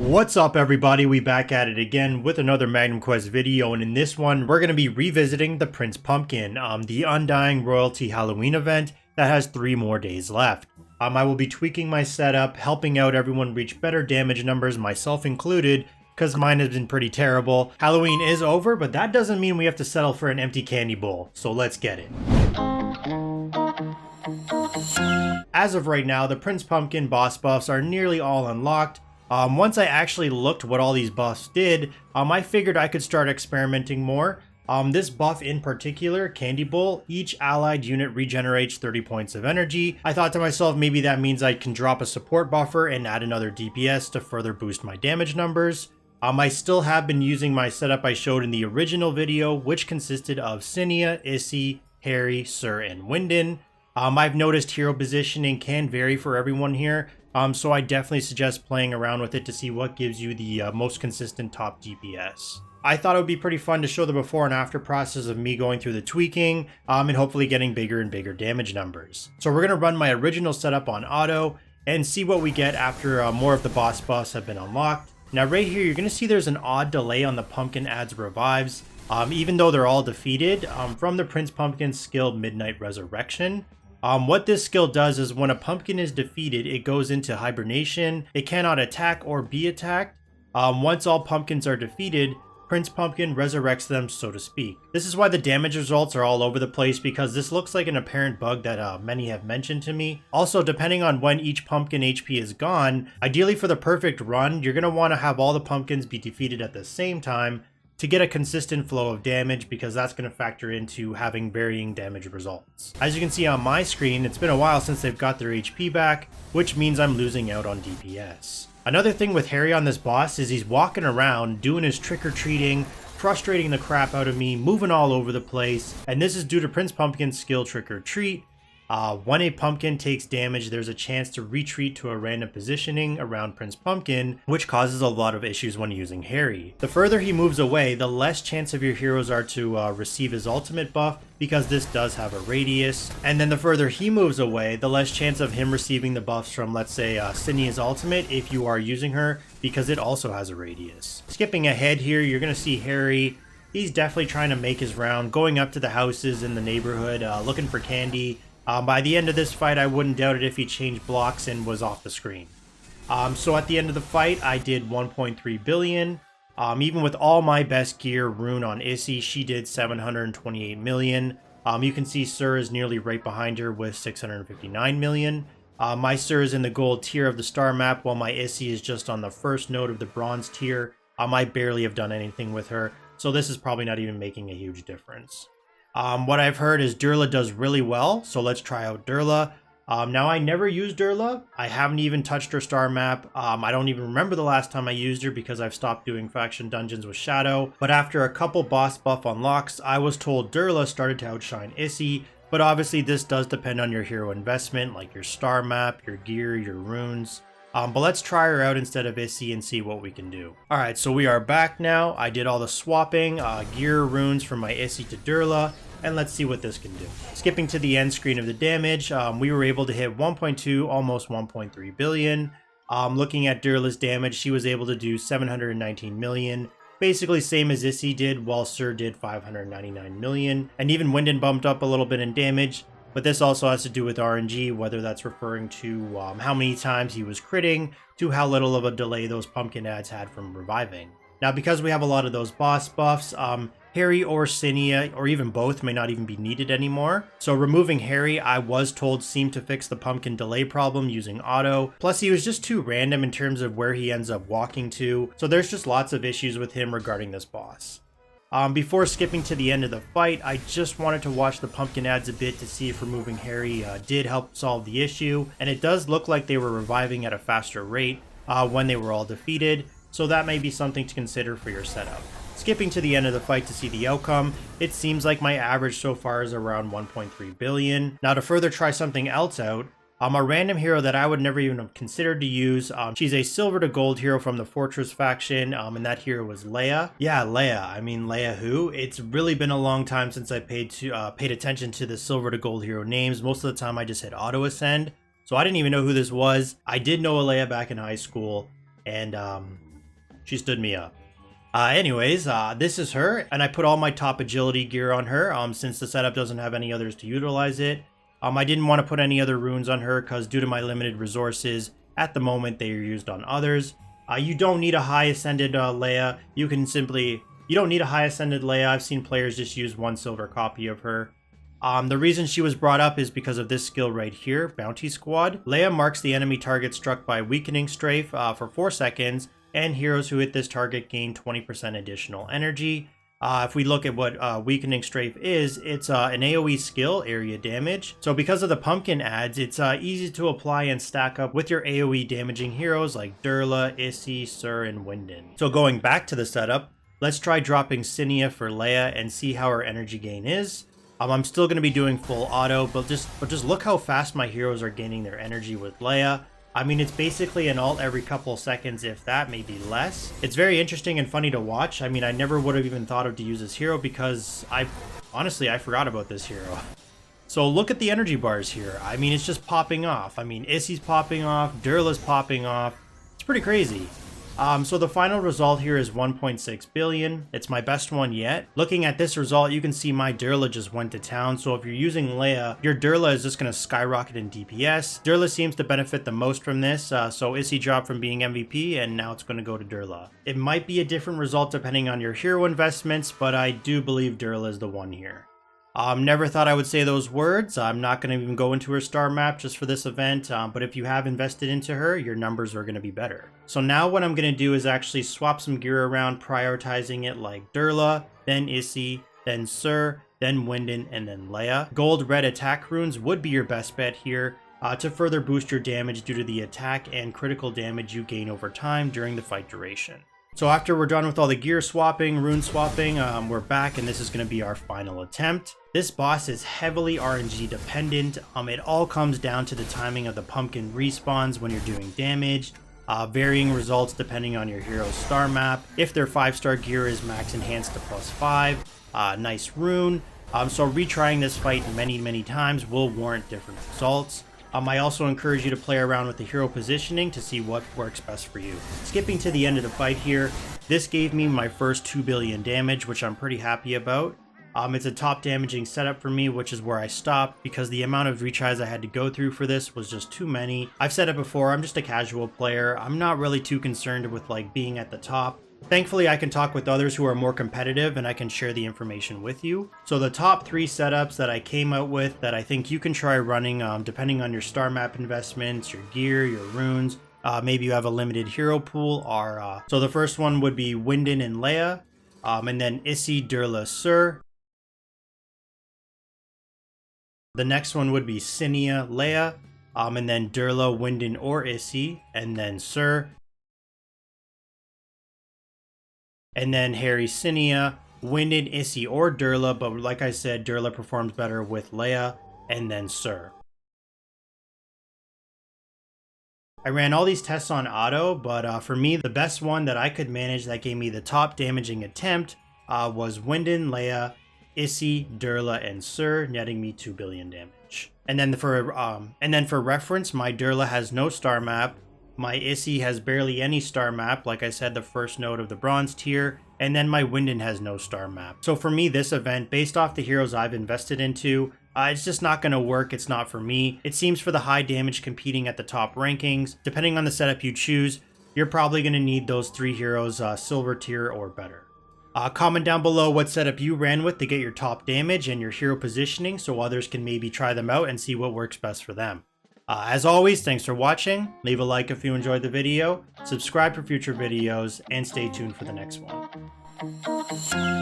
What's up everybody, we back at it again with another Magnum Quest video, and in this one we're going to be revisiting the Prince Pumpkin, the Undying Royalty Halloween event that has 3 more days left. I will be tweaking my setup, helping out everyone reach better damage numbers, myself included, because mine has been pretty terrible. Halloween is over, but that doesn't mean we have to settle for an empty candy bowl, so let's get it. As of right now, the Prince Pumpkin boss buffs are nearly all unlocked. Once I actually looked what all these buffs did, I figured I could start experimenting more. This buff in particular, Candy Bowl, each allied unit regenerates 30 points of energy. I thought to myself, maybe that means I can drop a support buffer and add another DPS to further boost my damage numbers. I still have been using my setup I showed in the original video, which consisted of Cinia, Issy, Harry, Sir, and Wyndon. I've noticed hero positioning can vary for everyone here. So I definitely suggest playing around with it to see what gives you the most consistent top DPS. I thought it would be pretty fun to show the before and after process of me going through the tweaking and hopefully getting bigger and bigger damage numbers. So we're going to run my original setup on auto and see what we get after more of the boss buffs have been unlocked. Now right here you're going to see there's an odd delay on the pumpkin adds revives, even though they're all defeated from the Prince Pumpkin's skill Midnight Resurrection. What this skill does is when a pumpkin is defeated, it goes into hibernation. It cannot attack or be attacked. Once all pumpkins are defeated, Prince Pumpkin resurrects them, so to speak. This is why the damage results are all over the place, because this looks like an apparent bug that many have mentioned to me. Also, depending on when each pumpkin HP is gone, ideally for the perfect run, you're going to want to have all the pumpkins be defeated at the same time to get a consistent flow of damage, because that's going to factor into having varying damage results. As you can see on my screen, it's been a while since they've got their HP back, which means I'm losing out on DPS. Another thing with Harry on this boss is he's walking around doing his trick-or-treating, frustrating the crap out of me, moving all over the place, and this is due to Prince Pumpkin's skill Trick-or-Treat. When a pumpkin takes damage, there's a chance to retreat to a random positioning around Prince Pumpkin, which causes a lot of issues when using Harry. The further he moves away, the less chance of your heroes are to receive his ultimate buff, because this does have a radius. And then the further he moves away, the less chance of him receiving the buffs from, let's say, Cinia's ultimate if you are using her, because it also has a radius. Skipping ahead here, you're going to see Harry. He's definitely trying to make his round, going up to the houses in the neighborhood, looking for candy. By the end of this fight, I wouldn't doubt it if he changed blocks and was off the screen. So at the end of the fight, I did 1.3 billion. Even with all my best gear, Rune on Issy, she did 728 million. You can see Sir is nearly right behind her with 659 million. My Sir is in the gold tier of the star map, while my Issy is just on the first node of the bronze tier. I barely have done anything with her, so this is probably not even making a huge difference. What I've heard is Derla does really well, so let's try out Derla. Now, I never used Derla. I haven't even touched her star map. I don't even remember the last time I used her because I've stopped doing faction dungeons with Shadow. But after a couple boss buff unlocks, I was told Derla started to outshine Issy. But obviously this does depend on your hero investment, like your star map, your gear, your runes. But let's try her out instead of Issy and see what we can do. Alright, so we are back now. I did all the swapping, gear, runes from my Issy to Derla, and let's see what this can do. Skipping to the end screen of the damage, we were able to hit 1.2, almost 1.3 billion. Looking at Derla's damage, she was able to do 719 million. Basically same as Issy did, while Sir did 599 million. And even Wyndon bumped up a little bit in damage. But this also has to do with RNG, whether that's referring to how many times he was critting, to how little of a delay those pumpkin adds had from reviving. Now, because we have a lot of those boss buffs, Harry or Cinia, or even both, may not even be needed anymore. So removing Harry, I was told, seemed to fix the pumpkin delay problem using auto. Plus, he was just too random in terms of where he ends up walking to. So there's just lots of issues with him regarding this boss. Before skipping to the end of the fight, I just wanted to watch the pumpkin adds a bit to see if removing Harry did help solve the issue, and it does look like they were reviving at a faster rate when they were all defeated, so that may be something to consider for your setup. Skipping to the end of the fight to see the outcome, it seems like my average so far is around 1.3 billion. Now to further try something else out, a random hero that I would never even have considered to use. She's a silver to gold hero from the Fortress faction, and that hero was Leah. Yeah, Leah. I mean, Leah who? It's really been a long time since I paid attention to the silver to gold hero names. Most of the time I just hit auto ascend, so I didn't even know who this was. I did know Leah back in high school, and She stood me up. Anyways, this is her, and I put all my top agility gear on her, since the setup doesn't have any others to utilize it. I didn't want to put any other runes on her, because due to my limited resources, at the moment they are used on others. You don't need a high ascended Leah. You don't need a high ascended Leah. I've seen players just use one silver copy of her. The reason she was brought up is because of this skill right here, Bounty Squad. Leah marks the enemy target struck by Weakening Strafe for 4 seconds, and heroes who hit this target gain 20% additional energy. If we look at what Weakening Strafe is, it's an AoE skill, area damage. So because of the pumpkin adds, it's easy to apply and stack up with your AoE damaging heroes like Derla, Issy, Sur, and Winden. So going back to the setup, let's try dropping Cinia for Leah and see how her energy gain is. I'm still going to be doing full auto, but just look how fast my heroes are gaining their energy with Leah. I mean, it's basically an ult every couple seconds, if that, maybe less. It's very interesting and funny to watch. I mean, I never would have even thought of to use this hero because honestly, I forgot about this hero. So look at the energy bars here. I mean, it's just popping off. I mean, Issy's popping off, Derla's popping off. It's pretty crazy. So the final result here is 1.6 billion. It's my best one yet. Looking at this result, you can see my Derla just went to town. So if you're using Leah, your Derla is just going to skyrocket in DPS. Derla seems to benefit the most from this. So Issy dropped from being MVP and now it's going to go to Derla. It might be a different result depending on your hero investments, but I do believe Derla is the one here. Never thought I would say those words. I'm not going to even go into her star map just for this event, but if you have invested into her, your numbers are going to be better. So now what I'm going to do is actually swap some gear around, prioritizing it like Derla, then Issy, then Sur, then Winden, and then Leah. Gold red attack runes would be your best bet here to further boost your damage due to the attack and critical damage you gain over time during the fight duration. So after we're done with all the gear swapping, rune swapping, we're back and this is going to be our final attempt. This boss is heavily RNG dependent. It all comes down to the timing of the pumpkin respawns when you're doing damage, varying results depending on your hero's star map. If their 5-star gear is max enhanced to +5, nice rune. So retrying this fight many times will warrant different results. I also encourage you to play around with the hero positioning to see what works best for you. Skipping to the end of the fight here, this gave me my first 2 billion damage, which I'm pretty happy about. It's a top damaging setup for me, which is where I stopped because the amount of retries I had to go through for this was just too many. I've said it before, I'm just a casual player. I'm not really too concerned with like being at the top. Thankfully, I can talk with others who are more competitive and I can share the information with you. So the top 3 setups that I came out with that I think you can try running depending on your star map investments, your gear, your runes, maybe you have a limited hero pool are, so the first one would be Winden and Leah, and then Issy, Derla, Sur. The next one would be Cinia, Leah, and then Derla, Winden, or Issy, and then Sur. And then Harry, Cinia, Winden, Issy, or Derla, but like I said, Derla performs better with Leah, and then Sur. I ran all these tests on auto, but for me, the best one that I could manage that gave me the top damaging attempt was Winden, Leah, Issy, Derla, and Sur, netting me 2 billion damage. And then for reference, my Derla has no star map. My Issy has barely any star map, like I said, the first node of the bronze tier, and then my Winden has no star map. So for me, this event, based off the heroes I've invested into, it's just not going to work. It's not for me. It seems for the high damage competing at the top rankings, depending on the setup you choose, you're probably going to need those 3 heroes silver tier or better. Comment down below what setup you ran with to get your top damage and your hero positioning so others can maybe try them out and see what works best for them. As always, thanks for watching. Leave a like if you enjoyed the video, subscribe for future videos, and stay tuned for the next one.